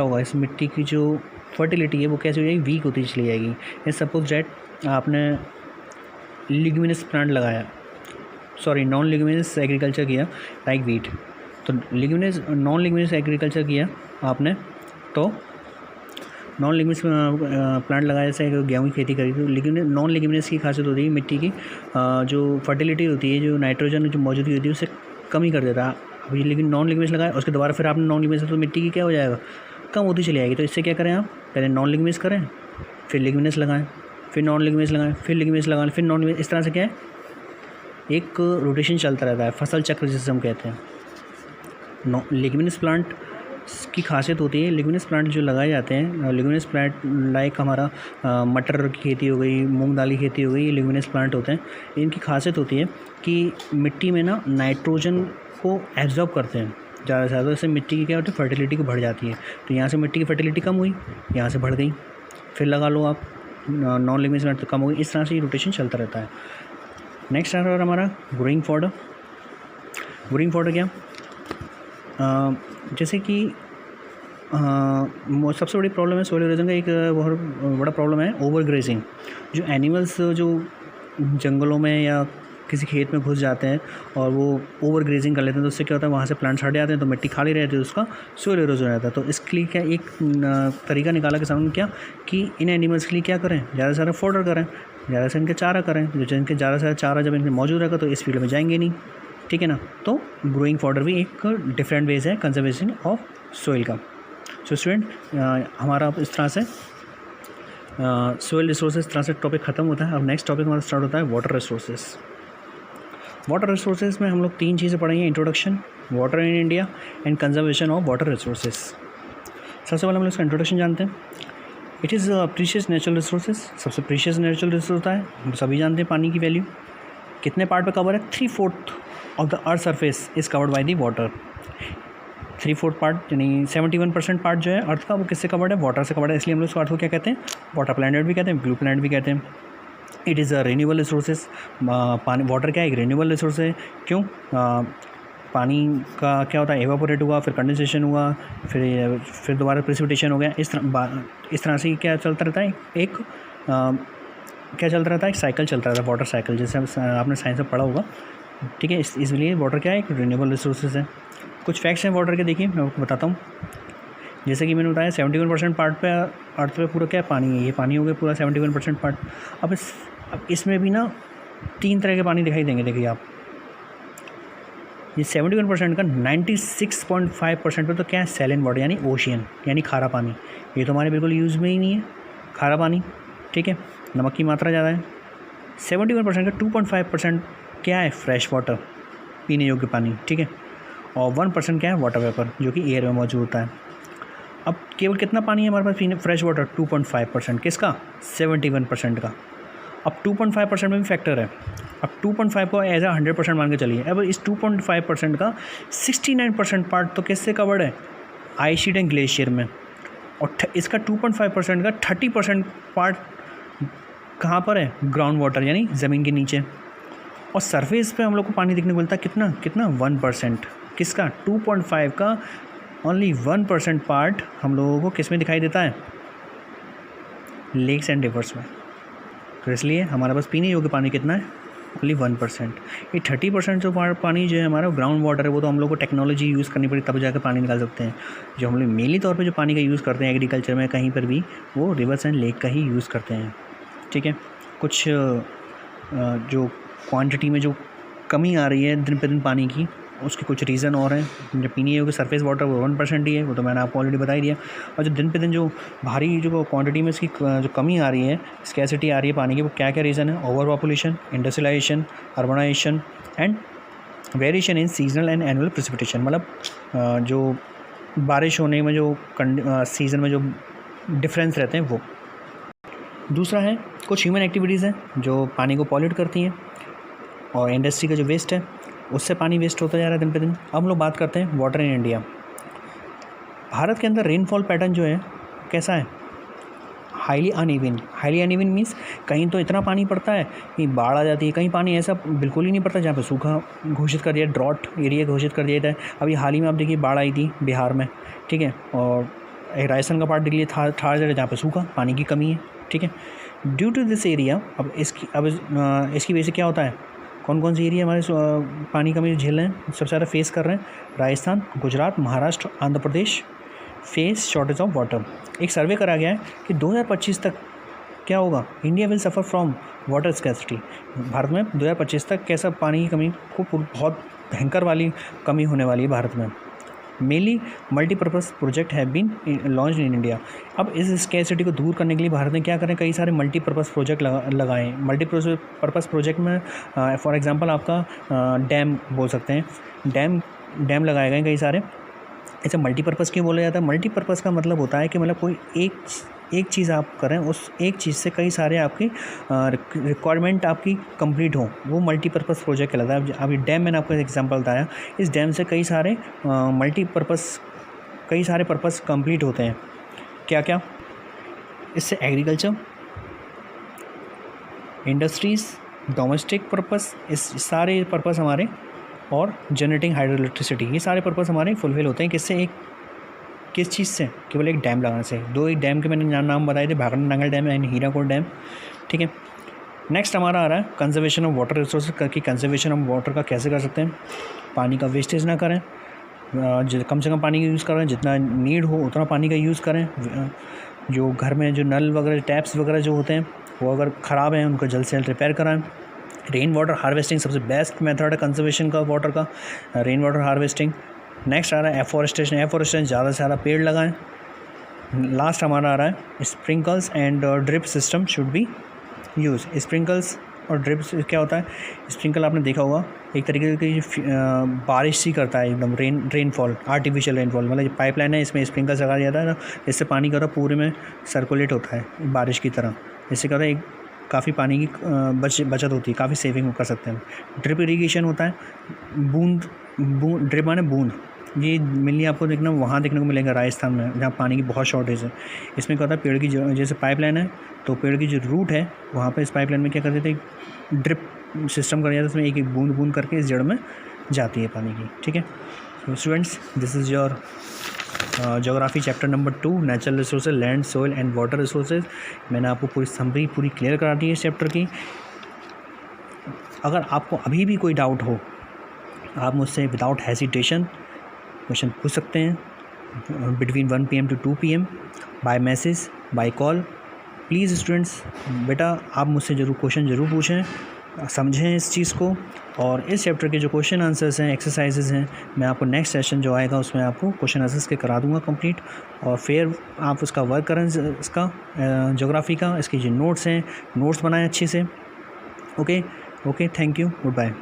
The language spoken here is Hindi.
होगा इस मिट्टी की जो फर्टिलिटी है वो कैसे हो जाएगी, वीक होती चली जाएगी। या सपोज डैट आपने लिग्यूमिनस प्लांट लगाया, सॉरी नॉन लिग्यूमिनस एग्रीकल्चर किया लाइक वीट, तो लिग्यूमिनस नॉन लिग्यूमिनस एग्रीकल्चर किया आपने, तो नॉन लिग्यूमिनस प्लांट लगाया, जैसे गेहूँ की खेती करी, तो लिग्यूमिनस नॉन लिग्यूमिनस की खासियत होती है मिट्टी की जो फर्टिलिटी होती है, जो नाइट्रोजन जो मौजूदगी होती है उसे कमी कर देता है। अभी लेकिन नॉन लिग्यूमिनस लगाया उसके दोबारा फिर आपने नॉन लिग्यूमिनस, तो मिट्टी की क्या हो जाएगा, कम होती चली जाएगी। तो इससे क्या करें, आप पहले नॉन लिग्यूमिनस करें, फिर लिग्यूमिनस लगाएं, फिर नॉन लिग्यूमिनस लगाएं, फिर लिग्यूमिनस लगाएं, फिर नॉन लिग्यूमिनस, इस तरह से क्या है एक रोटेशन चलता रहता है, फसल चक्र जिसे हम कहते हैं। लिग्यूमिनस प्लांट की खासियत होती है, लिग्यूमिनस प्लांट जो लगाए जाते हैं, लिग्यूमिनस प्लांट लाइक हमारा मटर की खेती हो गई, मूंग दाल की खेती हो गई, ये लिग्यूमिनस प्लांट होते हैं। इनकी खासियत होती है कि मिट्टी में ना नाइट्रोजन को एब्जॉर्ब करते हैं ज़्यादा से ज़्यादा, इससे मिट्टी की क्या होती है फर्टिलिटी को बढ़ जाती है। तो यहाँ से मिट्टी की फर्टिलिटी कम हुई, यहाँ से बढ़ गई, फिर लगा लो आप नॉन लिग्यूमिनस प्लांट तो कम हो गई, इस तरह से ये रोटेशन चलता रहता है। नेक्स्ट आ रहा है हमारा ग्रोइंग फॉडर। ग्रोइंग फॉडर क्या, जैसे कि सबसे बड़ी प्रॉब्लम है सोइल इरोजन का, एक बहुत बड़ा प्रॉब्लम है ओवर ग्रेजिंग। जो एनिमल्स जो जंगलों में या किसी खेत में घुस जाते हैं और वो ओवर ग्रेजिंग कर लेते हैं, तो उससे क्या होता है वहाँ से प्लांट्स हट जाते हैं, तो मिट्टी खाली रहती है, उसका सोइल इरोजन रहता है। तो इसके लिए क्या एक तरीका निकाला किसानों ने क्या कि इन एनिमल्स के लिए क्या करें, ज़्यादा से ज़्यादा फॉडर करें, ज़्यादा से इनके चारा करें, जो इनके ज़्यादा से ज़्यादा चारा जब इनके मौजूद रहेगा तो इस फील्ड में जाएंगे नहीं, ठीक है ना। तो ग्रोइंग फॉडर भी एक डिफरेंट वेज है कंजर्वेशन ऑफ सोइल का। सो स्टूडेंट हमारा इस तरह से सोइल रिसोर्सेज तरह से टॉपिक ख़त्म होता है। अब नेक्स्ट टॉपिक हमारा स्टार्ट होता है वाटर रिसोर्सेज। वाटर रिसोर्सेज में हम लोग 3 चीज़ें पढ़ेंगे, introduction, water in India and conservation of water resources. सबसे पहले हम लोग इसका इंट्रोडक्शन जानते हैं। It is precious natural resources, सबसे प्रीशियस नेचुरल रिसोर्स होता है, हम सभी जानते हैं पानी की वैल्यू। कितने पार्ट पे कवर है, 3/4 of the earth surface is covered by the water. 3/4 part यानी 71% पार्ट जो है अर्थ का वो किससे कवर्ड है, वाटर से कवर्ड है। इसलिए हम लोग इस अर्थ को क्या कहते हैं, वाटर प्लैनेट भी कहते हैं, ब्लू प्लैनेट भी कहते हैं। It is a renewable resources, पानी वाटर क्या है, एक रिन्यूएबल रिसोर्स है। क्यों, पानी का क्या होता है, एवापोरेट हुआ, फिर कंडेंसेशन हुआ, फिर दोबारा प्रेसिपिटेशन हो गया, इस तरह से क्या चलता रहता है, एक क्या चलता रहता है, एक साइकिल चलता रहता है, वाटर साइकिल, जैसे आपने साइंस में पढ़ा होगा, ठीक है। इसलिए वाटर क्या है, एक रिन्यूएबल रिसोर्सेज है। कुछ फैक्ट्स हैं वाटर के, देखिए मैं आपको बताता हूँ। जैसे कि मैंने बताया 71% पार्ट पे अर्थ पे पूरा क्या पानी है, ये पानी हो गया पूरा 71% पार्ट। अब इसमें भी ना 3 तरह के पानी दिखाई देंगे। देखिए आप, ये 71% का 96.5% पे तो क्या है, सैलिन वाटर यानी ओशियन यानी खारा पानी। ये तो हमारे बिल्कुल यूज़ में ही नहीं है खारा पानी, ठीक है, नमक की मात्रा ज़्यादा है। 71% का 2.5% क्या है, फ्रेश वाटर पीने योग्य पानी, ठीक है, और 1% क्या है, वाटर वेपर जो कि एयर में मौजूद होता है। अब केवल कितना पानी है हमारे पास पीने, फ्रेश वाटर 2.5%, किसका, 71% का। अब 2.5% में भी फैक्टर है, अब 2.5 को एज आ 100% मान के चलिए। अब इस 2.5% का 69% पार्ट तो किससे कवर्ड है, आइस शीट एंड ग्लेशियर में, और इसका 2.5% का 30% पार्ट कहाँ पर है, ग्राउंड वाटर यानी ज़मीन के नीचे। और सरफेस पे हम लोग को पानी देखने को मिलता है कितना 1%, किसका, 2.5 का ओनली 1% पार्ट हम लोगों को किस में दिखाई देता है, लेक्स एंड रिवर्स में। तो इसलिए हमारे पास पीने योग्य पानी कितना है, ओनली 1%। ये 30% जो पानी जो है हमारा ग्राउंड वाटर है, वो तो हम लोग को टेक्नोलॉजी यूज़ करनी पड़ी तब जाकर पानी निकाल सकते हैं। जो हम लोग मेनली तौर पे जो पानी का यूज़ करते हैं एग्रीकल्चर में कहीं पर भी, वो रिवर्स एंड लेक का ही यूज़ करते हैं, ठीक है। कुछ जो क्वांटिटी में जो कमी आ रही है दिन पे दिन पानी की, उसके कुछ रीज़न और हैं। जो पीने योग्य सरफेस वाटर वो 1% ही है, वो तो मैंने आपको ऑलरेडी बता ही दिया। और जो दिन पे दिन जो भारी जो क्वांटिटी में इसकी जो कमी आ रही है, स्कैसिटी आ रही है पानी की, वो क्या क्या रीज़न है, over population, industrialisation, urbanisation and variation in seasonal and annual precipitation. मतलब जो बारिश होने में जो सीज़न में जो डिफरेंस रहते हैं वो। दूसरा है कुछ ह्यूमन एक्टिविटीज़ हैं जो पानी को पॉल्यूट करती हैं, और इंडस्ट्री का जो वेस्ट है उससे पानी वेस्ट होता जा रहा है दिन पे दिन। अब हम लोग बात करते हैं वाटर इन इंडिया। भारत के अंदर रेनफॉल पैटर्न जो है कैसा है, highly uneven. Highly uneven means कहीं तो इतना पानी पड़ता है कि बाढ़ आ जाती है, कहीं पानी ऐसा बिल्कुल ही नहीं पड़ता जहाँ पे सूखा घोषित कर दिया, ड्रॉट एरिया घोषित कर दिया था। अभी हाल ही में आप देखिए बाढ़ आई थी बिहार में, ठीक है, और राजस्थान का पार्ट देख लीजिए, थार जगह जहाँ पे सूखा, पानी की कमी है, ठीक है। ड्यू टू दिस एरिया, अब इसकी वजह से क्या होता है, कौन कौन सी एरिया हमारे पानी कमी झेल रहे हैं, सबसे ज़्यादा फेस कर रहे हैं, Rajasthan, Gujarat, Maharashtra, Andhra Pradesh face shortage of water. एक सर्वे करा गया है कि 2025 तक क्या होगा, India will suffer from water scarcity. Bharat में 2025 तक कैसा पानी की कमी को बहुत भयंकर वाली कमी होने वाली है भारत में। Mainly multipurpose project have been launch in India. अब इस स्कैर्सिटी को दूर करने के लिए भारत ने क्या करें, कई सारे मल्टीपर्पज़ प्रोजेक्ट लगाए। मल्टीपर्पज़ प्रोजेक्ट में फॉर एग्जांपल आपका डैम बोल सकते हैं, डैम लगाए गए कई सारे। इसे मल्टीपर्पज़ क्यों बोला जाता है, मल्टीपर्पज़ का मतलब होता है कि मतलब कोई एक चीज़ आप करें, उस एक चीज़ से कई सारे आपकी रिक्वायरमेंट आपकी कंप्लीट हो, वो मल्टीपर्पज़ प्रोजेक्ट कहलाता है। अभी डैम मैंने आपको एग्जांपल बताया, इस डैम से कई सारे पर्पज़ कंप्लीट होते हैं। क्या क्या, इससे एग्रीकल्चर, इंडस्ट्रीज़, डोमेस्टिक पर्पज़, इस सारे पर्पज़ हमारे, और जनरेटिंग हाइड्रो इलेक्ट्रिसिटी, ये सारे पर्पज़ हमारे फुलफिल होते हैं। किससे, किस चीज़ से, केवल एक डैम लगाने से। एक डैम के मैंने नाम बताए थे, Bhakra Nangal dam and Hirakud dam, ठीक है। नेक्स्ट हमारा आ रहा है कंजर्वेशन ऑफ वाटर रिसोर्सेज। करके कंजर्वेशन ऑफ वाटर का कैसे कर सकते हैं, पानी का वेस्टेज ना करें, कम से कम पानी का यूज़ करें, जितना नीड हो उतना पानी का यूज़ करें। जो घर में जो नल वगैरह, टैप्स वगैरह जो होते हैं, वो अगर ख़राब हैं उनको जल्द से जल्द रिपेयर कराएँ। रेन वाटर हार्वेस्टिंग सबसे बेस्ट मेथड है कंजर्वेशन का वाटर का, रेन वाटर हार्वेस्टिंग। नेक्स्ट आ रहा है एफॉरेस्टेशन ज़्यादा से ज़्यादा पेड़ लगाएं। लास्ट हमारा आ रहा है sprinkles and drip system should be use. Sprinkles और ड्रिप क्या होता है, स्प्रिंकल आपने देखा होगा, एक तरीके की बारिश सी करता है एकदम, रेनफॉल, आर्टिफिशियल रेनफॉल, मतलब ये पाइपलाइन है, इसमें स्प्रिंकल्स लगा दिया जाता है ना, इससे पानी का पूरे में सर्कुलेट होता है बारिश की तरह। इससे क्या होता है, काफ़ी पानी की बचत होती है, काफ़ी सेविंग कर सकते हैं। ड्रिप इरीगेशन होता है, बूंद ड्रिप माने बूंद, ये मिलनी आपको वहाँ देखने को मिलेगा राजस्थान में, जहाँ पानी की बहुत शॉर्टेज है। इसमें क्या होता है, पेड़ की जैसे पाइपलाइन है, तो पेड़ की जो रूट है वहाँ पर इस पाइपलाइन में क्या कर देते हैं, ड्रिप सिस्टम कर दिया, इसमें एक एक बूंद बूंद करके इस जड़ में जाती है पानी की, ठीक है। तो students, this is your geography chapter number 2, natural resources, land, soil and water resources. मैंने आपको पूरी समरी पूरी क्लियर करा दी है इस चैप्टर की। अगर आपको अभी भी कोई डाउट हो, आप मुझसे विदाउट हेजिटेशन क्वेश्चन पूछ सकते हैं between 1 PM to 2 PM, by message, by call. Please students, बेटा आप मुझसे क्वेश्चन ज़रूर पूछें, समझें इस चीज़ को। और इस चैप्टर के जो क्वेश्चन आंसर्स हैं, एक्सरसाइजेज़ हैं, मैं आपको नेक्स्ट सेशन जो आएगा उसमें आपको क्वेश्चन आंसर्स के करा दूंगा कंप्लीट, और फिर आप उसका वर्क करें, इसका ज्योग्राफी का, इसके जो नोट्स हैं, नोट्स बनाएं अच्छे से। Okay, thank you, good bye.